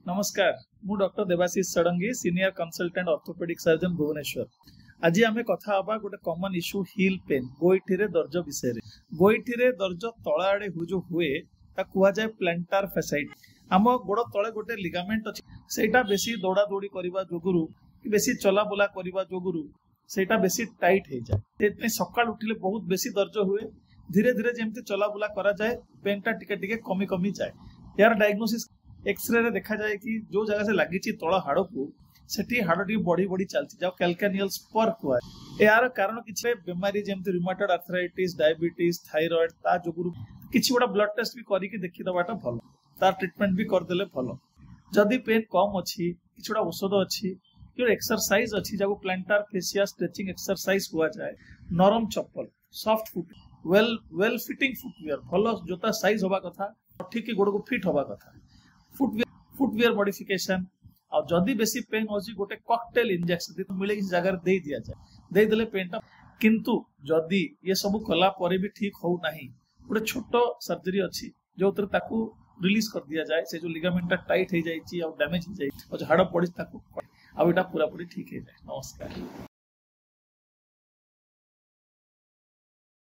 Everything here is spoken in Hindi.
नमस्कार मु doctor Debashish Sadangi senior consultant orthopaedic surgeon Bhubaneswar. आज आम कथा हबा गोटे कॉमन इश्यू हील पेन गोइठी रे दर्ज विषय रे। गोइठी रे दर्ज तळ आडे जो हुए ता कुआ जाय प्लांटार फैसाइटिस। आम गोड़ तळे गोटे लिगामेंट अछि सेटा बेसी दौड़ा दौड़ी करबा जोगुरु बेसी चला बुला करबा जोगुरु सेटा बेसी टाइट हे जाय। तेतमे सकाळ उठिले बहुत बेसी दर्ज हुए, धीरे धीरे जेमति चला बुला करा जाय पेनटा टिके टिके कमी कमी जाय। यार डायग्नोसिस एक्सरे रे देखा जाए कि जो जगह से लगी तल हाड़ को सेठी हाड़ टी बढ़ी बढ़ी चलती जाओ कैल्कानियल स्पर कुआ। यार कारण किछि बेमारी जेमति रुमेटॉइड आर्थराइटिस, डायबिटीज, थायराइड ता जोगुरु किछि गोटा ब्लड टेस्ट भी करिकि देखि दबाटा भलो, तार ट्रीटमेंट भी कर देले भलो। जदि पेन कम अछि किछि गोटा औषध अछि कि एक्सरसाइज अछि जाको प्लांटार फेशिया स्ट्रेचिंग एक्सरसाइज हुआ जाए। नरम चप्पल, soft foot, well fitting footwear, भलो जोता साइज होबा कथा, ठीक गोड़ को फिट होबा कथा। फुटवियर मॉडिफिकेशन और जदि बेसी पेन होची गोटे कॉकटेल इंजेक्शन तो मिले किसी जगह दे दिया जाए, दे देले पेनटा। किंतु जदि ये सब कला परे भी ठीक हो नहीं, गोटे छोट सर्जरी अच्छी जो ताकू रिलीज कर दिया जाए। से जो लिगामेंट टाइट हो जाए और डैमेज हो जाए और हाड़ पड़ी ताकू आ पूरा पूरी ठीक हो जाए। नमस्कार।